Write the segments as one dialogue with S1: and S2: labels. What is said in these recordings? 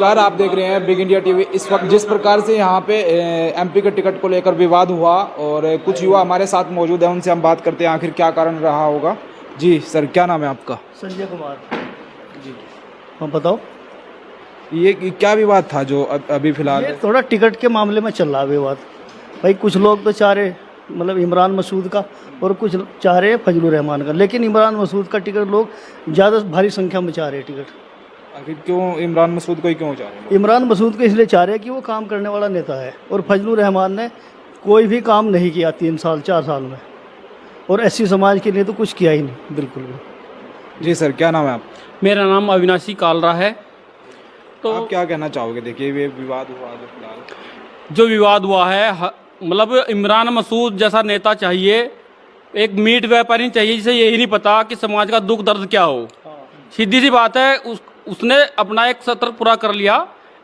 S1: नमस्कार, आप देख रहे हैं बिग इंडिया टीवी। इस वक्त जिस प्रकार से यहाँ पे एमपी के टिकट को लेकर विवाद हुआ और कुछ युवा हमारे साथ मौजूद हैं, उनसे हम बात करते हैं आखिर क्या कारण रहा होगा। जी सर, क्या नाम है आपका?
S2: संजय कुमार
S1: जी,
S2: हाँ बताओ।
S1: ये क्या विवाद था जो अभी फिलहाल?
S2: ये थोड़ा टिकट के मामले में चल रहा है विवाद। भाई कुछ लोग तो चाह रहे मतलब इमरान मसूद का और कुछ चाह रहे हैं फजलुर रहमान का, लेकिन इमरान मसूद का टिकट लोग ज़्यादा भारी संख्या में चाह रहे हैं टिकट।
S1: आखिर क्यों इमरान मसूद को ही क्यों चाह रहे हैं?
S2: इमरान मसूद को इसलिए चाह रहे हैं कि वो काम करने वाला नेता है और फजलुर रहमान ने कोई भी काम नहीं किया 3 साल 4 साल में, और एससी समाज के लिए तो कुछ किया ही नहीं बिल्कुल भी।
S1: जी सर, क्या नाम है आप?
S3: मेरा नाम अविनाशी कालरा है। तो
S1: आप क्या कहना चाहोगे? देखिए ये विवाद हुआ जो फिलहाल,
S3: जो विवाद हुआ है, मतलब इमरान मसूद जैसा नेता चाहिए, एक मीट व्यापारी नहीं चाहिए जिसे यही नहीं पता कि समाज का दुख दर्द क्या हो। सीधी सी बात है, उसने अपना एक सत्र पूरा कर लिया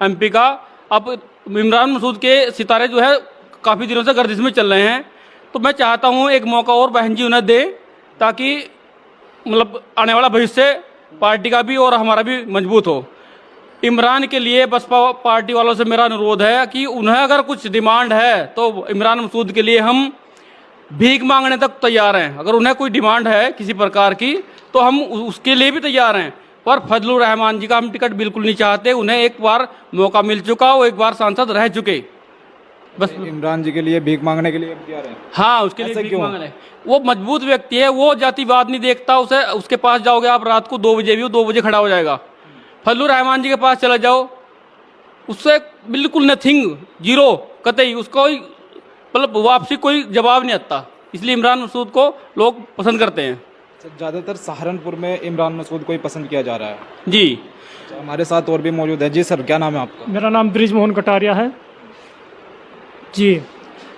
S3: एमपी का। अब इमरान मसूद के सितारे जो है काफ़ी दिनों से गर्दिश में चल रहे हैं, तो मैं चाहता हूँ एक मौका और बहन जी उन्हें दें, ताकि मतलब आने वाला भविष्य पार्टी का भी और हमारा भी मजबूत हो। इमरान के लिए बसपा पार्टी वालों से मेरा अनुरोध है कि उन्हें अगर कुछ डिमांड है तो इमरान मसूद के लिए हम भीख मांगने तक तैयार हैं। अगर उन्हें कोई डिमांड है किसी प्रकार की तो हम उसके लिए भी तैयार हैं, पर फजलुर रहमान जी का हम टिकट बिल्कुल नहीं चाहते। उन्हें एक बार मौका मिल चुका, वो एक बार सांसद रह चुके, बस।
S1: इमरान जी के लिए भीख मांगने के लिए तैयार हैं?
S3: हाँ, उसके लिए
S1: ऐसा
S3: भीख
S1: क्यों?
S3: मांगने। वो मजबूत व्यक्ति है, वो जातिवाद नहीं देखता। उसके पास जाओगे आप रात को 2 बजे भी, वो 2 बजे खड़ा हो जाएगा। फजलुर रहमान जी के पास चले जाओ, उससे बिल्कुल नथिंग, जीरो, कतई उसको मतलब वापसी कोई जवाब नहीं आता। इसलिए इमरान मसूद को लोग पसंद करते हैं।
S1: ज़्यादातर सहारनपुर में इमरान मसूद को ही पसंद किया जा रहा है।
S3: जी,
S1: हमारे साथ और भी मौजूद है। जी सर, क्या नाम है आपका?
S4: मेरा नाम ब्रिजमोहन कटारिया है। जी,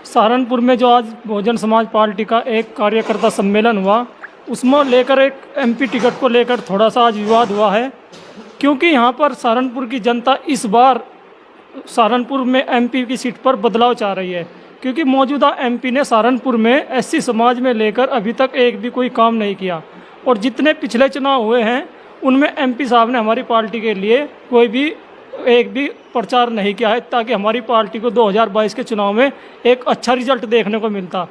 S4: सहारनपुर में जो आज बहुजन समाज पार्टी का एक कार्यकर्ता सम्मेलन हुआ, उसमें लेकर एक एमपी टिकट को लेकर थोड़ा सा आज विवाद हुआ है, क्योंकि यहाँ पर सहारनपुर की जनता इस बार सहारनपुर में एमपी की सीट पर बदलाव चाह रही है, क्योंकि मौजूदा एमपी ने सहारनपुर में एससी समाज में लेकर अभी तक एक भी कोई काम नहीं किया, और जितने पिछले चुनाव हुए हैं उनमें एमपी साहब ने हमारी पार्टी के लिए कोई भी एक भी प्रचार नहीं किया है, ताकि हमारी पार्टी को 2022 के चुनाव में एक अच्छा रिजल्ट देखने को मिलता।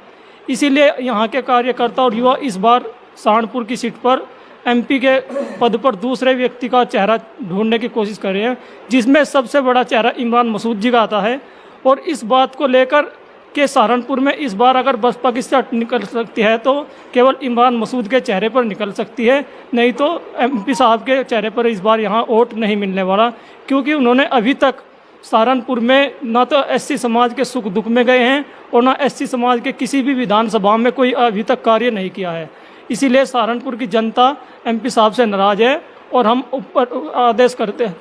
S4: इसीलिए यहाँ के कार्यकर्ता और युवा इस बार सहारनपुर की सीट पर एमपी के पद पर दूसरे व्यक्ति का चेहरा ढूंढने की कोशिश कर रहे हैं, जिसमें सबसे बड़ा चेहरा इमरान मसूद जी का आता है। और इस बात को लेकर कि सहारनपुर में इस बार अगर बसपा की सीट निकल सकती है तो केवल इमरान मसूद के चेहरे पर निकल सकती है, नहीं तो एमपी साहब के चेहरे पर इस बार यहाँ वोट नहीं मिलने वाला, क्योंकि उन्होंने अभी तक सहारनपुर में ना तो एससी समाज के सुख दुख में गए हैं और ना एससी समाज के किसी भी विधानसभा में कोई अभी तक कार्य नहीं किया है। इसीलिए सहारनपुर की जनता एमपी साहब से नाराज़ है, और हम ऊपर आदेश करते हैं,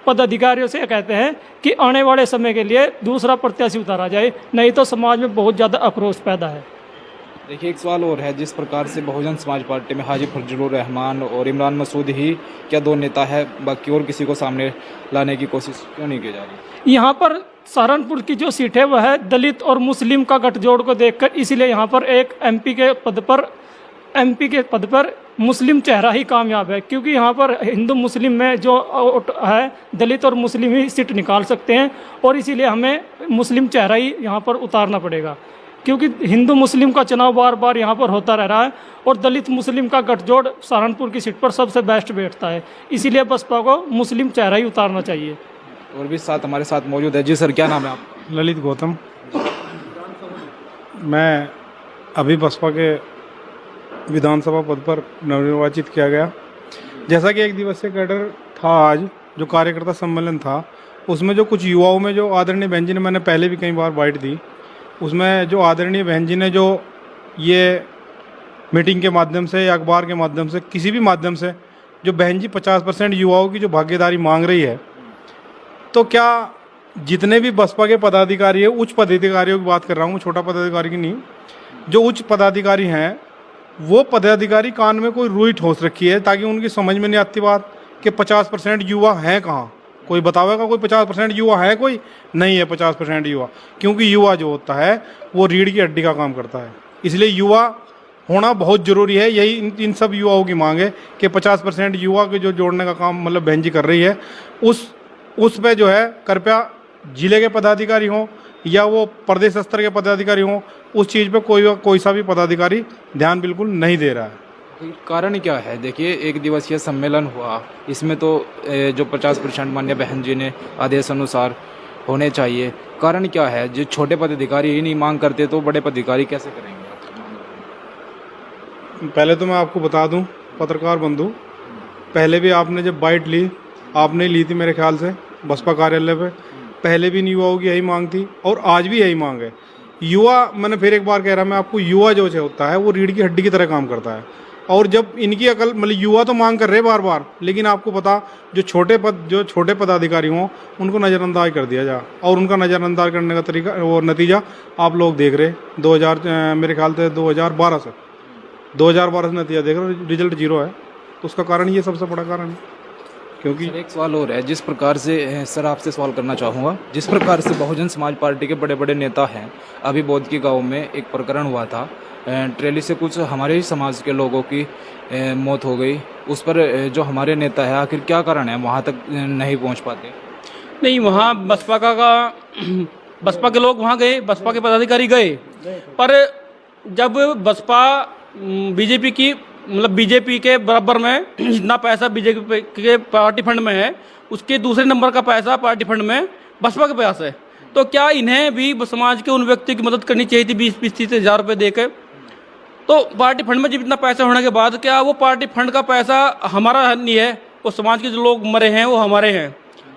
S4: पदाधिकारियों से कहते हैं कि आने वाले समय के लिए दूसरा प्रत्याशी उतारा जाए, नहीं तो समाज में बहुत ज़्यादा आक्रोश पैदा है।
S1: देखिए, एक सवाल और है। जिस प्रकार से बहुजन समाज पार्टी में हाजी फजलुर रहमान और इमरान मसूद ही क्या 2 नेता है, बाकी और किसी को सामने लाने की कोशिश क्यों नहीं की जा रही?
S4: यहाँ पर सहारनपुर की जो सीट है वह है दलित और मुस्लिम का गठजोड़ को देखकर, इसीलिए यहाँ पर एक एमपी के पद पर मुस्लिम चेहरा ही कामयाब है, क्योंकि यहाँ पर हिंदू मुस्लिम में जो है दलित और मुस्लिम ही सीट निकाल सकते हैं, और इसीलिए हमें मुस्लिम चेहरा ही यहाँ पर उतारना पड़ेगा, क्योंकि हिंदू मुस्लिम का चुनाव बार बार यहाँ पर होता रह रहा है, और दलित मुस्लिम का गठजोड़ सहारनपुर की सीट पर सबसे बेस्ट बैठता है। इसीलिए बसपा को मुस्लिम चेहरा ही उतारना चाहिए।
S1: और भी साथ हमारे साथ मौजूद है। जी सर, क्या नाम है आप?
S5: ललित गौतम। मैं अभी बसपा के विधानसभा पद पर नवनिर्वाचित किया गया। जैसा कि 1 दिवसीय कैडर था आज, जो कार्यकर्ता सम्मेलन था, उसमें जो कुछ युवाओं में जो आदरणीय बहन जी ने, मैंने पहले भी कई बार बाइट दी, उसमें जो आदरणीय बहन जी ने जो ये मीटिंग के माध्यम से या अखबार के माध्यम से किसी भी माध्यम से जो बहन जी 50% युवाओं की जो भागीदारी मांग रही है, तो क्या जितने भी बसपा के पदाधिकारी है, उच्च पदाधिकारियों की बात कर रहा हूँ, छोटा पदाधिकारी की नहीं, जो उच्च पदाधिकारी हैं, वो पदाधिकारी कान में कोई रुई ठोस रखी है, ताकि उनकी समझ में नहीं आती बात कि 50% युवा हैं कहाँ। कोई बतावेगा कोई 50% युवा है? कोई नहीं है 50% युवा, क्योंकि युवा जो होता है वो रीढ़ की हड्डी का काम करता है। इसलिए युवा होना बहुत ज़रूरी है। यही इन सब युवाओं की मांग है कि 50% युवा के जो जोड़ने का काम मतलब बहन जी कर रही है, उस उस पे जो है कृपया जिले के पदाधिकारी हों या वो प्रदेश स्तर के पदाधिकारी हों, उस चीज़ पे कोई सा भी पदाधिकारी ध्यान बिल्कुल नहीं दे रहा है।
S1: कारण क्या है? देखिए, एक दिवसीय सम्मेलन हुआ, इसमें तो जो 50% माननीय बहन जी ने आदेश अनुसार होने चाहिए। कारण क्या है? जो छोटे पदाधिकारी ही नहीं मांग करते तो बड़े पदाधिकारी कैसे करेंगे?
S5: पहले तो मैं आपको बता दूं पत्रकार बंधु, पहले भी आपने जब बाइट ली, आपने ली थी मेरे ख्याल से बसपा कार्यालय पे, पहले भी युवाओं की यही मांग थी और आज भी यही मांग है। युवा, मैंने फिर एक बार कह रहा मैं आपको, युवा जो होता है वो रीढ़ की हड्डी की तरह काम करता है। और जब इनकी अकल, मतलब युवा तो मांग कर रहे बार बार, लेकिन आपको पता जो छोटे पदाधिकारी हों उनको नज़रअंदाज कर दिया जा, और उनका नज़रअंदाज करने का तरीका और नतीजा आप लोग देख रहे। मेरे ख्याल से 2012 से नतीजा देख रहे, रिजल्ट 0 है। तो उसका कारण ये सबसे बड़ा कारण है। क्योंकि
S1: सर, एक सवाल और है, जिस प्रकार से सर आपसे सवाल करना चाहूँगा, जिस प्रकार से बहुजन समाज पार्टी के बड़े बड़े नेता हैं, अभी बौद्ध गांव में एक प्रकरण हुआ था, ट्रेली से कुछ हमारे ही समाज के लोगों की मौत हो गई, उस पर जो हमारे नेता है आखिर क्या कारण है वहाँ तक नहीं पहुँच पाते?
S3: नहीं, वहाँ बसपा के लोग वहाँ गए, बसपा के पदाधिकारी गए, पर जब बसपा बीजेपी की, मतलब बीजेपी के बराबर में जितना पैसा बीजेपी के पार्टी फंड में है, उसके दूसरे नंबर का पैसा पार्टी फंड में बसपा के पास है। तो क्या इन्हें भी समाज के उन व्यक्ति की मदद करनी चाहिए थी 20-30 हज़ार रुपये देकर? तो पार्टी फंड में जब इतना पैसा होने के बाद क्या वो पार्टी फंड का पैसा हमारा नहीं है? वो समाज के जो लोग मरे हैं वो हमारे हैं।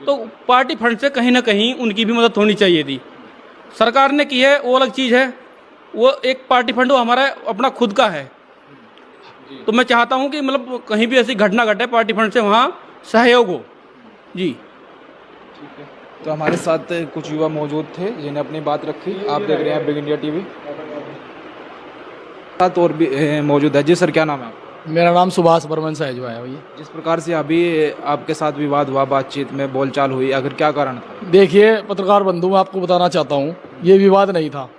S3: तो पार्टी फंड से कहीं ना कहीं उनकी भी मदद होनी चाहिए थी। सरकार ने की है वो अलग चीज़ है, वो एक पार्टी फंड वो हमारा अपना खुद का है। तो मैं चाहता हूं कि मतलब कहीं भी ऐसी घटना घटे, पार्टी फंड से वहां सहयोग हो। जी,
S1: तो हमारे साथ कुछ युवा मौजूद थे जिन्हें अपनी बात रखी। आप देख रहे हैं बिग इंडिया टीवी। साथ और भी मौजूद है। जी सर, क्या नाम है आपका?
S6: मेरा नाम सुभाष बर्मन साहब है भैया।
S1: जिस प्रकार से अभी आपके साथ विवाद हुआ, बातचीत में बोलचाल हुई, आखिर क्या कारण था?
S6: देखिए पत्रकार बंधु, मैं आपको बताना चाहता हूँ ये विवाद नहीं था।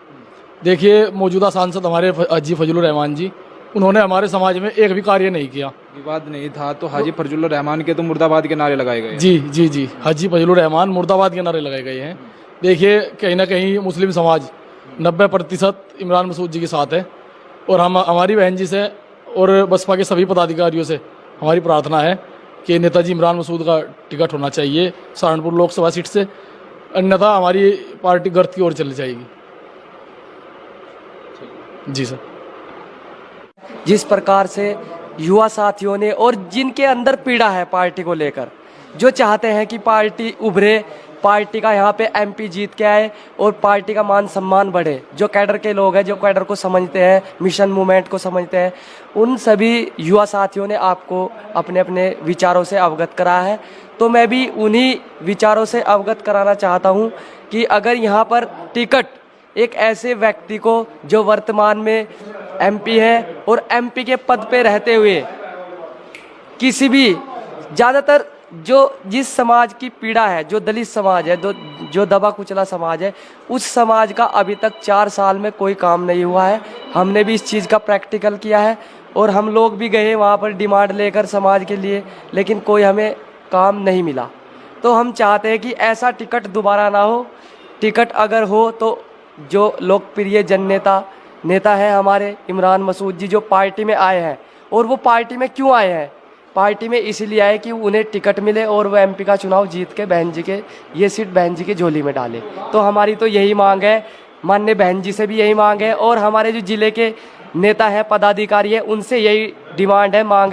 S6: देखिए मौजूदा सांसद हमारे हाजी फजलुर रहमान जी, उन्होंने हमारे समाज में एक भी कार्य नहीं किया।
S1: विवाद नहीं था तो हाजी फजलुर रहमान के तो मुर्दाबाद के नारे लगाए गए।
S6: जी जी जी, हाजी फजलुर रहमान मुर्दाबाद के नारे लगाए गए हैं। देखिए कहीं ना कहीं मुस्लिम समाज 90% इमरान मसूद जी के साथ है, और हमारी बहन जी से और बसपा के सभी पदाधिकारियों से हमारी प्रार्थना है कि नेताजी इमरान मसूद का टिकट होना चाहिए सहारनपुर लोकसभा सीट से, अन्यथा हमारी पार्टी गर्त की ओर चली जाएगी। जी सर।
S7: जिस प्रकार से युवा साथियों ने और जिनके अंदर पीड़ा है पार्टी को लेकर, जो चाहते हैं कि पार्टी उभरे, पार्टी का यहाँ पे एमपी जीत के आए और पार्टी का मान सम्मान बढ़े, जो कैडर के लोग हैं, जो कैडर को समझते हैं, मिशन मूवमेंट को समझते हैं, उन सभी युवा साथियों ने आपको अपने अपने विचारों से अवगत करा है। तो मैं भी उन्हीं विचारों से अवगत कराना चाहता हूँ कि अगर यहाँ पर टिकट एक ऐसे व्यक्ति को जो वर्तमान में एमपी है और एमपी के पद पे रहते हुए किसी भी, ज़्यादातर जिस समाज की पीड़ा है, जो दलित समाज है, जो दबा कुचला समाज है, उस समाज का अभी तक 4 साल में कोई काम नहीं हुआ है। हमने भी इस चीज़ का प्रैक्टिकल किया है और हम लोग भी गए वहाँ पर डिमांड लेकर समाज के लिए, लेकिन कोई हमें काम नहीं मिला। तो हम चाहते हैं कि ऐसा टिकट दोबारा ना हो। टिकट अगर हो तो जो लोकप्रिय नेता है हमारे इमरान मसूद जी, जो पार्टी में आए हैं, और वो पार्टी में क्यों आए हैं? पार्टी में इसलिए आए कि उन्हें टिकट मिले और वो एमपी का चुनाव जीत के बहन जी के ये सीट बहन जी की झोली में डाले। तो हमारी तो यही मांग है, माननीय बहन जी से भी यही मांग है, और हमारे जो जिले के नेता हैं, पदाधिकारी हैं, उनसे यही डिमांड है, मांग है।